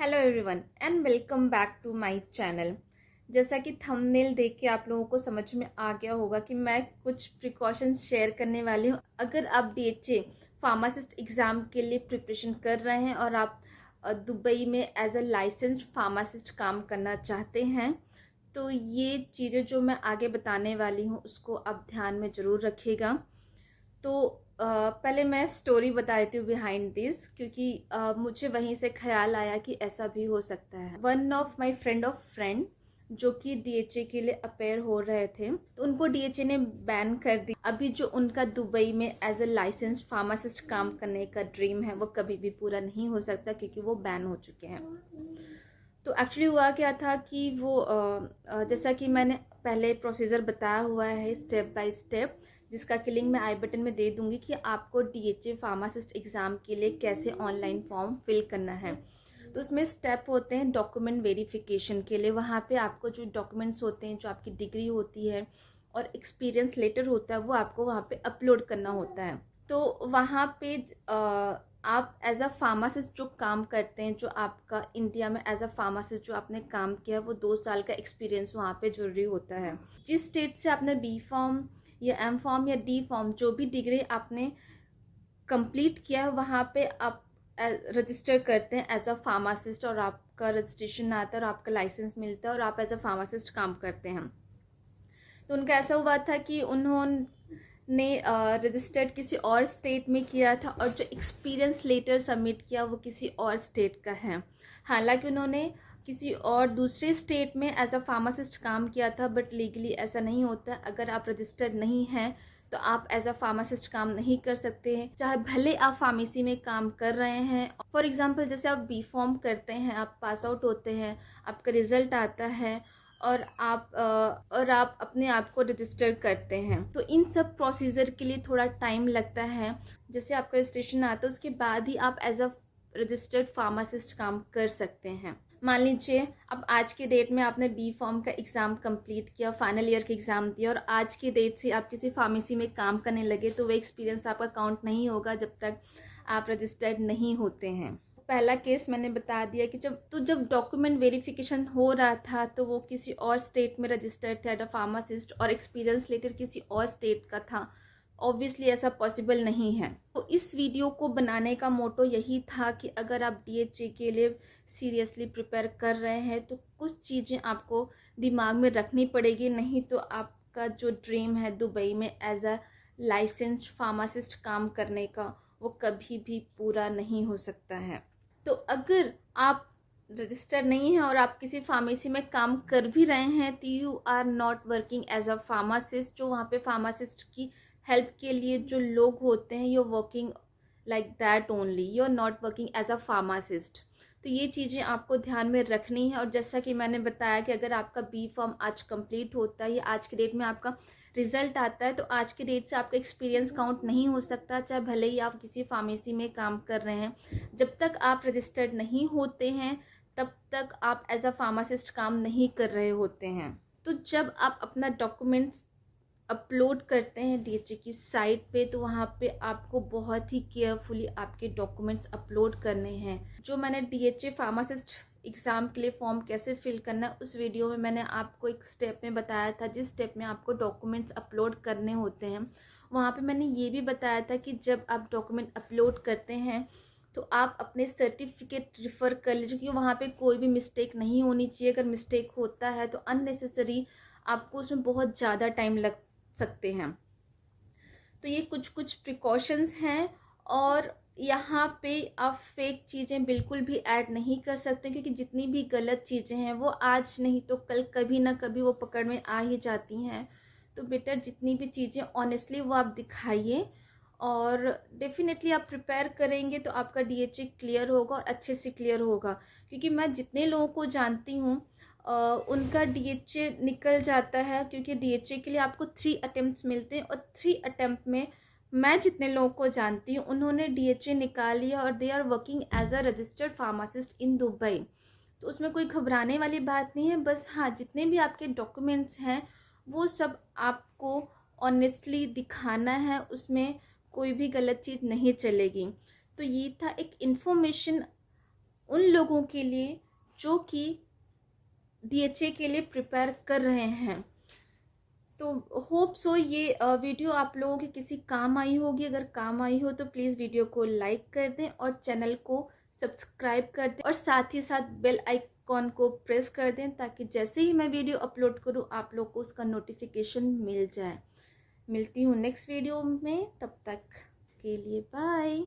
Hello everyone and welcome back to my channel. जैसा कि thumbnail देख के आप लोगों को समझ में आ गया होगा कि मैं कुछ प्रिकॉशंस शेयर करने वाली हूँ। अगर आप डीएचए फार्मासिस्ट एग्ज़ाम के लिए प्रिपरेशन कर रहे हैं और आप दुबई में एज अ लाइसेंस्ड फार्मासिस्ट काम करना चाहते हैं तो ये चीज़ें जो मैं आगे बताने वाली हूँ उसको आप ध्यान में ज़रूर रखिएगा। तो पहले मैं स्टोरी बता देती हूँ बिहाइंड दिस, क्योंकि मुझे वहीं से ख्याल आया कि ऐसा भी हो सकता है। वन ऑफ माय फ्रेंड जो कि डीएचए के लिए अपेयर हो रहे थे, तो उनको डीएचए ने बैन कर दी। अभी जो उनका दुबई में एज अ लाइसेंस्ड फार्मासिस्ट काम करने का ड्रीम है वो कभी भी पूरा नहीं हो सकता, क्योंकि वो बैन हो चुके हैं। तो एक्चुअली हुआ क्या था कि वो जैसा कि मैंने पहले प्रोसीजर बताया हुआ है स्टेप बाय स्टेप, जिसका कि लिंक मैं आई बटन में दे दूंगी कि आपको डीएचए फार्मासिस्ट एग्जाम के लिए कैसे ऑनलाइन फॉर्म फिल करना है। तो उसमें स्टेप होते हैं डॉक्यूमेंट वेरिफिकेशन के लिए। वहाँ पे आपको जो डॉक्यूमेंट्स होते हैं, जो आपकी डिग्री होती है और एक्सपीरियंस लेटर होता है, वो आपको वहाँ पे अपलोड करना होता है। तो वहाँ पे आप एज अ फार्मासिस्ट जो काम करते हैं, जो आपका इंडिया में एज अ फार्मासिस्ट जो आपने काम किया, वो 2 साल का एक्सपीरियंस वहाँ पे जरूरी होता है। जिस स्टेट से आपने बी फॉर्म या एम फॉर्म या डी फॉर्म जो भी डिग्री आपने कंप्लीट किया है, वहाँ पे आप रजिस्टर करते हैं एज अ फार्मासिस्ट, और आपका रजिस्ट्रेशन आता है और आपका लाइसेंस मिलता है और आप एज अ फार्मासिस्ट काम करते हैं। तो उनका ऐसा हुआ था कि उन्होंने रजिस्टर्ड किसी और स्टेट में किया था और जो एक्सपीरियंस लेटर सबमिट किया वो किसी और स्टेट का है। हालांकि उन्होंने किसी और दूसरे स्टेट में एज अ फार्मासिस्ट काम किया था, बट लीगली ऐसा नहीं होता। अगर आप रजिस्टर्ड नहीं हैं तो आप एज अ फार्मासिस्ट काम नहीं कर सकते हैं, चाहे भले आप फार्मेसी में काम कर रहे हैं। फॉर एग्जाम्पल, जैसे आप बी फॉर्म करते हैं, आप पास आउट होते हैं, आपका रिजल्ट आता है और आप अपने आप को रजिस्टर करते हैं, तो इन सब प्रोसीजर के लिए थोड़ा टाइम लगता है। जैसे आपका रजिस्ट्रेशन आता है उसके बाद ही आप एज अ रजिस्टर्ड फार्मासिस्ट काम कर सकते हैं। मान लीजिए अब आज के डेट में आपने बी फॉर्म का एग्जाम कंप्लीट किया, फाइनल ईयर का एग्जाम दिया, और आज के डेट से आप किसी फार्मेसी में काम करने लगे, तो वो एक्सपीरियंस आपका काउंट नहीं होगा जब तक आप रजिस्टर्ड नहीं होते हैं। पहला केस मैंने बता दिया कि जब डॉक्यूमेंट वेरिफिकेशन हो रहा था तो वो किसी और स्टेट में रजिस्टर्ड थे एज अ फार्मासिस्ट और एक्सपीरियंस लेटर किसी और स्टेट का था। ऑब्वियसली ऐसा पॉसिबल नहीं है। तो इस वीडियो को बनाने का मोटो यही था कि अगर आप डीएचए के लिए सीरियसली प्रिपेयर कर रहे हैं तो कुछ चीज़ें आपको दिमाग में रखनी पड़ेगी, नहीं तो आपका जो ड्रीम है दुबई में एज अ लाइसेंस्ड फार्मासिस्ट काम करने का, वो कभी भी पूरा नहीं हो सकता है। तो अगर आप रजिस्टर नहीं है और आप किसी फार्मेसी में काम कर भी रहे हैं तो you are not working as a pharmacist. जो वहाँ पे फार्मासिस्ट की हेल्प के लिए जो लोग होते हैं, you are working like that only, you are not working as a pharmacist. तो ये चीज़ें आपको ध्यान में रखनी है। और जैसा कि मैंने बताया कि अगर आपका बी फॉर्म आज कंप्लीट होता है या आज के डेट में आपका रिजल्ट आता है, तो आज के डेट से आपका एक्सपीरियंस काउंट नहीं हो सकता, चाहे भले ही आप किसी फार्मेसी में काम कर रहे हैं। जब तक आप रजिस्टर्ड नहीं होते हैं तब तक आप एज अ फार्मासिस्ट काम नहीं कर रहे होते हैं। तो जब आप अपना डॉक्यूमेंट्स अपलोड करते हैं डीएचए की साइट पे, तो वहाँ पे आपको बहुत ही केयरफुली आपके डॉक्यूमेंट्स अपलोड करने हैं। जो मैंने डीएचए फार्मासिस्ट एग्जाम के लिए फॉर्म कैसे फिल करना है उस वीडियो में मैंने आपको एक स्टेप में बताया था, जिस स्टेप में आपको डॉक्यूमेंट्स अपलोड करने होते हैं। वहाँ पे मैंने ये भी बताया था कि जब आप डॉक्यूमेंट अपलोड करते हैं तो आप अपने सर्टिफिकेट रिफ़र कर लीजिए, क्योंकि वहाँ पे कोई भी मिस्टेक नहीं होनी चाहिए। अगर मिस्टेक होता है तो अननेसेसरी आपको उसमें बहुत ज़्यादा टाइम लग सकते हैं। तो ये कुछ कुछ प्रिकॉशंस हैं, और यहाँ पे आप फेक चीज़ें बिल्कुल भी ऐड नहीं कर सकते, क्योंकि जितनी भी गलत चीज़ें हैं वो आज नहीं तो कल कभी ना कभी वो पकड़ में आ ही जाती हैं। तो बेटर जितनी भी चीज़ें ऑनेस्टली वो आप दिखाइए, और डेफिनेटली आप प्रिपेयर करेंगे तो आपका डीएचए क्लियर होगा और अच्छे से क्लियर होगा। क्योंकि मैं जितने लोगों को जानती हूँ उनका डीएचए निकल जाता है, क्योंकि डीएचए के लिए आपको 3 अटेम्प्ट्स मिलते हैं, और 3 अटेम्प्ट में मैं जितने लोगों को जानती हूँ उन्होंने डीएचए निकाल लिया और they are working as a registered pharmacist in Dubai. तो उसमें कोई घबराने वाली बात नहीं है। बस हाँ, जितने भी आपके डॉक्यूमेंट्स हैं वो सब आपको ऑनेस्टली दिखाना है, उसमें कोई भी गलत चीज़ नहीं चलेगी। तो ये था एक इन्फॉर्मेशन उन लोगों के लिए जो कि DHA के लिए प्रिपेयर कर रहे हैं। तो होप सो ये वीडियो आप लोगों के किसी काम आई होगी। अगर काम आई हो तो प्लीज़ वीडियो को लाइक कर दें और चैनल को सब्सक्राइब कर दें और साथ ही साथ बेल आइकॉन को प्रेस कर दें, ताकि जैसे ही मैं वीडियो अपलोड करूं आप लोग को उसका नोटिफिकेशन मिल जाए। मिलती हूँ नेक्स्ट वीडियो में, तब तक के लिए बाय।